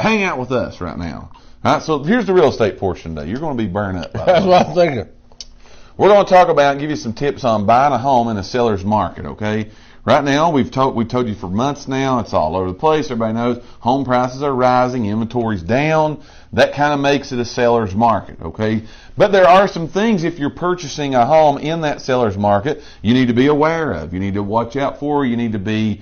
hang out with us right now. All right, so here's the real estate portion today. You're going to be burned up. That's what I'm thinking. We're going to talk about and give you some tips on buying a home in a seller's market, okay? Right now, we've told you for months now, it's all over the place. Everybody knows home prices are rising, inventory's down. That kind of makes it a seller's market, okay? But there are some things, if you're purchasing a home in that seller's market, you need to be aware of. You need to watch out for. You need to be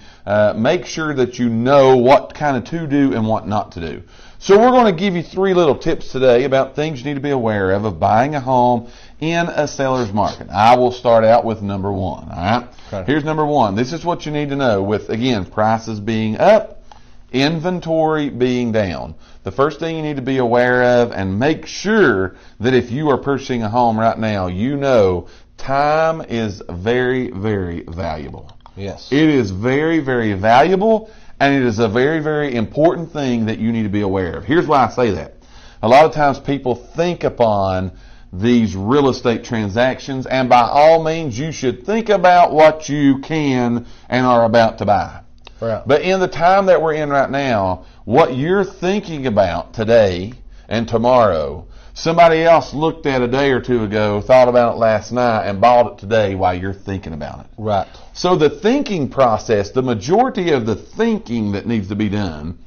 make sure that you know what kind of to do and what not to do. So we're going to give you 3 little tips today about things you need to be aware of buying a home in a seller's market. I will start out with number 1, all right? Okay. Here's number 1. This is what you need to know with, again, prices being up, inventory being down. The first thing you need to be aware of, and make sure that if you are purchasing a home right now, you know time is very, very valuable. Yes. It is very, very valuable, and it is a very, very important thing that you need to be aware of. Here's why I say that. A lot of times people think upon these real estate transactions, and by all means, you should think about what you can and are about to buy. Right. But in the time that we're in right now, what you're thinking about today and tomorrow, somebody else looked at a day or two ago, thought about it last night, and bought it today while you're thinking about it. Right. So the thinking process, the majority of the thinking that needs to be done,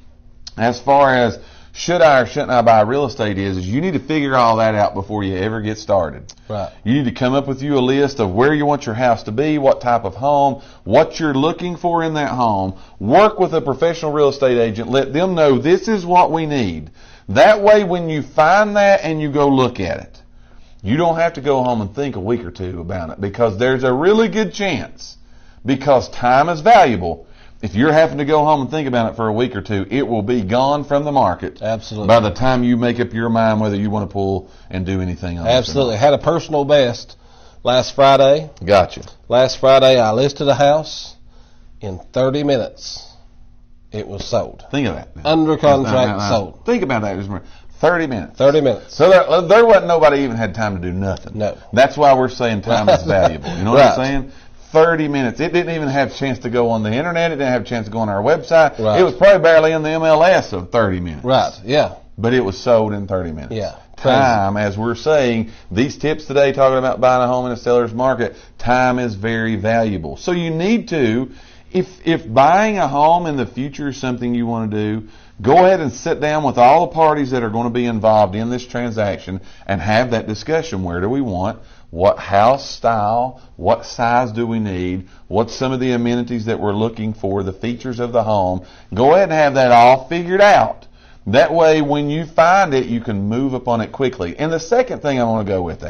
as far as should I or shouldn't I buy real estate is you need to figure all that out before you ever get started. Right. You need to come up with you a list of where you want your house to be, what type of home, what you're looking for in that home. Work with a professional real estate agent. Let them know this is what we need. That way when you find that and you go look at it, you don't have to go home and think a week or two about it, because there's a really good chance, because time is valuable, if you're having to go home and think about it for a week or two, it will be gone from the market. Absolutely. By the time you make up your mind whether you want to pull and do anything on it. Absolutely. Had a personal best last Friday. Gotcha. Last Friday, I listed a house. In 30 minutes, it was sold. Think of that. Under contract, sold. Think about that. Just 30 minutes. 30 minutes. So there wasn't nobody even had time to do nothing. No. That's why we're saying time is valuable. You know what I'm saying? 30 minutes. It didn't even have a chance to go on the internet. It didn't have a chance to go on our website. Right. It was probably barely in the MLS of 30 minutes. Right, yeah. But it was sold in 30 minutes. Yeah. Time, as we're saying, these tips today talking about buying a home in a seller's market, time is very valuable. So you need to, if buying a home in the future is something you want to do, go ahead and sit down with all the parties that are going to be involved in this transaction and have that discussion. Where do we want? What house style? What size do we need? What's some of the amenities that we're looking for? The features of the home. Go ahead and have that all figured out. That way, when you find it, you can move upon it quickly. And the second thing I want to go with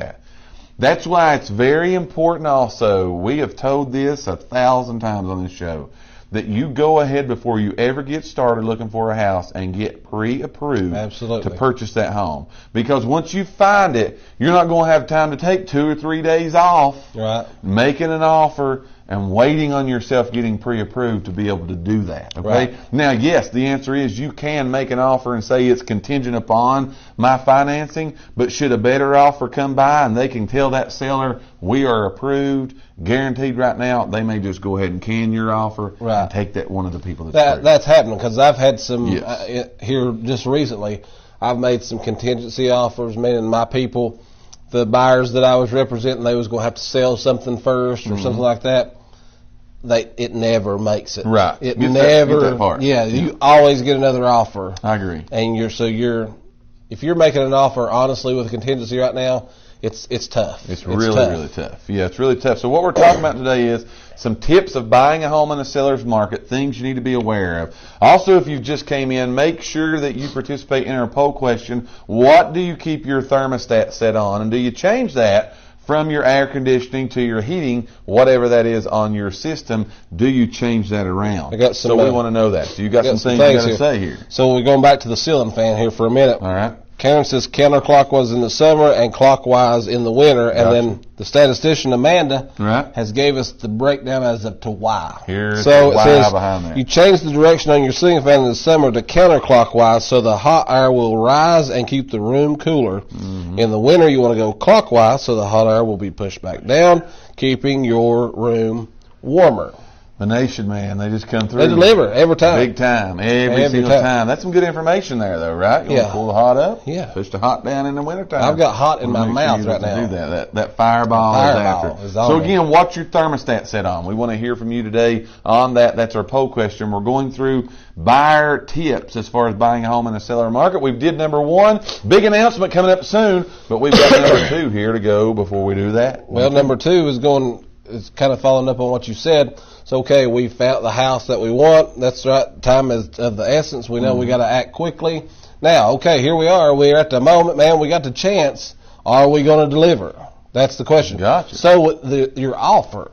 that's why it's very important also, we have told this 1,000 times on this show, that you go ahead before you ever get started looking for a house and get pre-approved. Absolutely. To purchase that home. Because once you find it, you're not going to have time to take 2 or 3 days off, right, making an offer and waiting on yourself getting pre-approved to be able to do that. Okay. Right. Now, yes, the answer is you can make an offer and say it's contingent upon my financing, but should a better offer come by and they can tell that seller we are approved, guaranteed right now, they may just go ahead and can your offer, right, and take that one of the people that's that's happening, because I've had some yes. Here just recently. I've made some contingency offers, meaning my people, the buyers that I was representing, they was going to have to sell something first or something like that. It never makes it. Right. It get never. That part. Yeah, you always get another offer. I agree. And if you're making an offer honestly with a contingency right now, it's tough. It's really tough. Yeah, it's really tough. So what we're talking about today is some tips of buying a home in a seller's market, things you need to be aware of. Also, if you just came in, make sure that you participate in our poll question. What do you keep your thermostat set on? And do you change that from your air conditioning to your heating, whatever that is on your system? Do you change that around? I got some, so we want to know that. So you got some things you got to say here. So we're going back to the ceiling fan here for a minute. All right. Karen says counterclockwise in the summer and clockwise in the winter. And then the statistician Amanda has gave us the breakdown as to why. Here's the why behind that. You change the direction on your ceiling fan in the summer to counterclockwise so the hot air will rise and keep the room cooler. Mm-hmm. In the winter, you want to go clockwise so the hot air will be pushed back down, keeping your room warmer. The nation, man, they just come through. They deliver every time. Big time. Every single time. That's some good information there, though, right? You want to pull the hot up? Yeah. Push the hot down in the wintertime. I've got hot in my mouth right now. Do that fireball is after. So, again, what's your thermostat set on? We want to hear from you today on that. That's our poll question. We're going through buyer tips as far as buying a home in the seller market. We did number 1. Big announcement coming up soon, but we've got number 2 here to go before we do that. Well, number 2 is kind of following up on what you said. So, okay, we found the house that we want. That's right. Time is of the essence. We know we got to act quickly. Now, okay, here we are. We're at the moment, man. We got the chance. Are we going to deliver? That's the question. Gotcha. So, your offer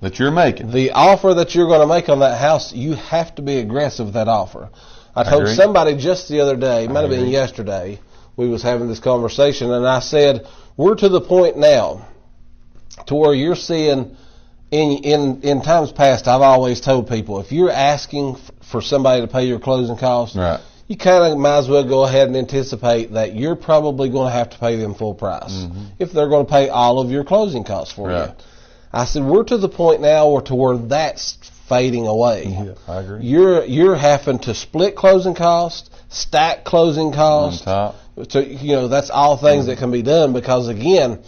that you're making, the offer that you're going to make on that house, you have to be aggressive with that offer. I told somebody just the other day, it might have been yesterday, we was having this conversation, and I said, we're to the point now to where you're seeing, in times past, I've always told people, if you're asking for somebody to pay your closing costs, right, you kind of might as well go ahead and anticipate that you're probably going to have to pay them full price if they're going to pay all of your closing costs for you. I said, we're to the point now where that's fading away. Yeah, I agree. You're having to split closing costs, stack closing costs. On top. So, that's all things that can be done because, again,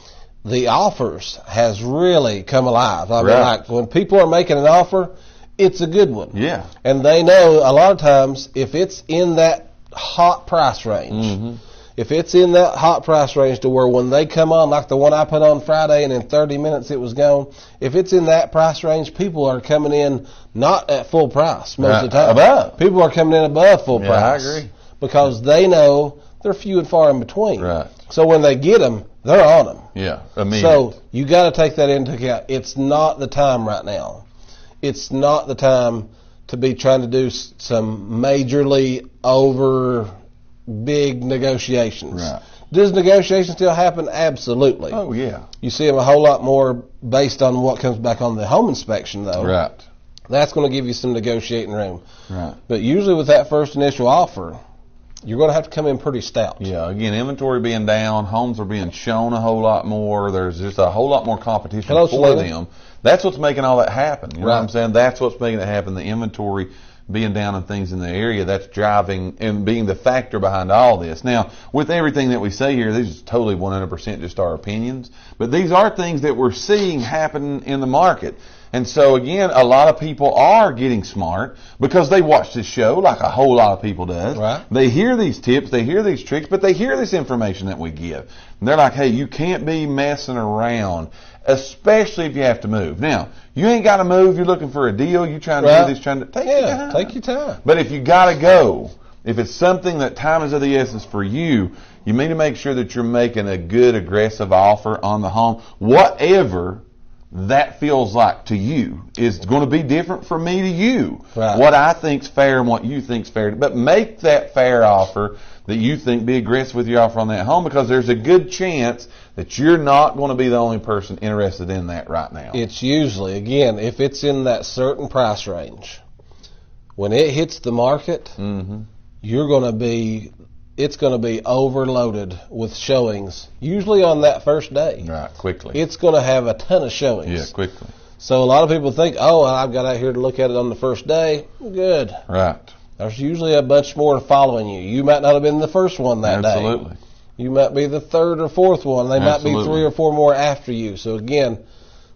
the offers has really come alive. I mean, like when people are making an offer, it's a good one. Yeah. And they know a lot of times if it's in that hot price range, if it's in that hot price range to where when they come on, like the one I put on Friday and in 30 minutes it was gone, if it's in that price range, people are coming in not at full price most of the time. Above. People are coming in above full price. I agree. Because they know they're few and far in between. Right. So when they get them, they're on them. Yeah, immediate. So you got to take that into account. It's not the time right now. It's not the time to be trying to do some majorly over big negotiations. Right. Does negotiation still happen? Absolutely. Oh, yeah. You see them a whole lot more based on what comes back on the home inspection, though. Right. That's going to give you some negotiating room. Right. But usually with that first initial offer, you're going to have to come in pretty stout. Yeah, again, inventory being down, homes are being shown a whole lot more. There's just a whole lot more competition for them. That's what's making all that happen. You know what I'm saying? That's what's making it happen. The inventory being down and things in the area, that's driving and being the factor behind all this. Now, with everything that we say here, these is totally 100% just our opinions, but these are things that we're seeing happen in the market. And so, again, a lot of people are getting smart because they watch this show like a whole lot of people does. Right. They hear these tips, they hear these tricks, but they hear this information that we give. And they're like, hey, you can't be messing around, especially if you have to move. Now, you ain't got to move. You're looking for a deal. You're trying to do this, take your time. Take your time. But if you got to go, if it's something that time is of the essence for you, you need to make sure that you're making a good, aggressive offer on the home. Whatever that feels like to you is going to be different from me to you. Right. What I think's fair and what you think's fair. But make that fair offer that you think, be aggressive with your offer on that home because there's a good chance that you're not going to be the only person interested in that right now. It's usually, again, if it's in that certain price range, when it hits the market, it's going to be overloaded with showings, usually on that first day. Right, quickly. It's going to have a ton of showings. Yeah, quickly. So a lot of people think, oh, I've got out here to look at it on the first day. Good. Right. There's usually a bunch more following you. You might not have been the first one that day. Absolutely. You might be the third or fourth one. They might be 3 or 4 more after you. So again,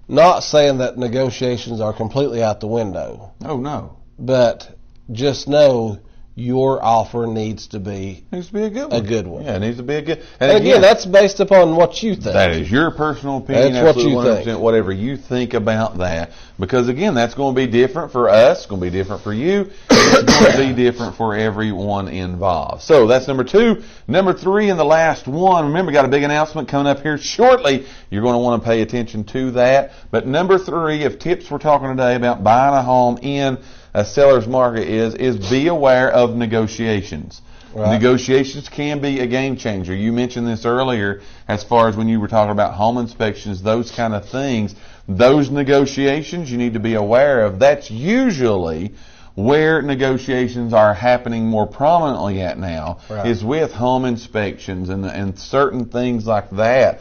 not saying that negotiations are completely out the window. Oh, no. But just know your offer needs to be a good one. A good one. Yeah, it needs to be a good. And again, that's based upon what you think. That is your personal opinion. That's what you think. Whatever you think about that. Because again, that's going to be different for us. It's going to be different for you. It's going to be different for everyone involved. So that's number 2. Number 3 and the last one. Remember, we got a big announcement coming up here shortly. You're going to want to pay attention to that. But number 3 of tips we're talking today about buying a home in a seller's market is be aware of negotiations. Right. Negotiations can be a game changer. You mentioned this earlier as far as when you were talking about home inspections, those kind of things. Those negotiations you need to be aware of. That's usually where negotiations are happening more prominently at now is with home inspections and certain things like that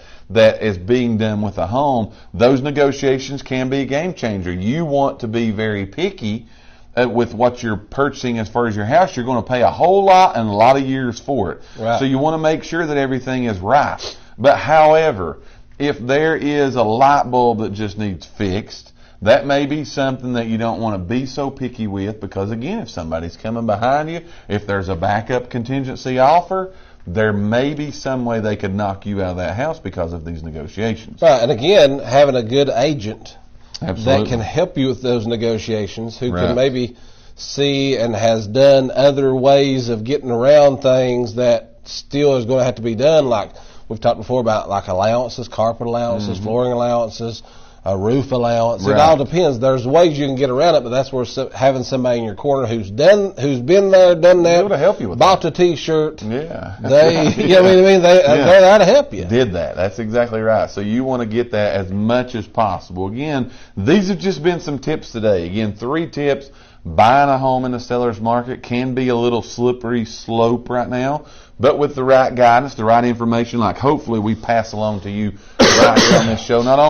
is being done with a home. Those negotiations can be a game changer. You want to be very picky with what you're purchasing as far as your house. You're going to pay a whole lot and a lot of years for it. Right. So you want to make sure that everything is right. But however, if there is a light bulb that just needs fixed, that may be something that you don't want to be so picky with, because again, if somebody's coming behind you, if there's a backup contingency offer, there may be some way they could knock you out of that house because of these negotiations. Right, and again, having a good agent Absolutely. that can help you with those negotiations, who can maybe see and has done other ways of getting around things that still is going to have to be done, like we've talked before about, like allowances, carpet allowances, flooring allowances, a roof allowance. It all depends. There's ways you can get around it, but that's where having somebody in your corner who's been there, done that, able to help you with bought that. a T-shirt. Yeah, they, you know what I mean? They're there to help you. Did that. That's exactly right. So you want to get that as much as possible. Again, these have just been some tips today. Again, 3 tips. Buying a home in the seller's market can be a little slippery slope right now, but with the right guidance, the right information, like hopefully we pass along to you right here on this show, not only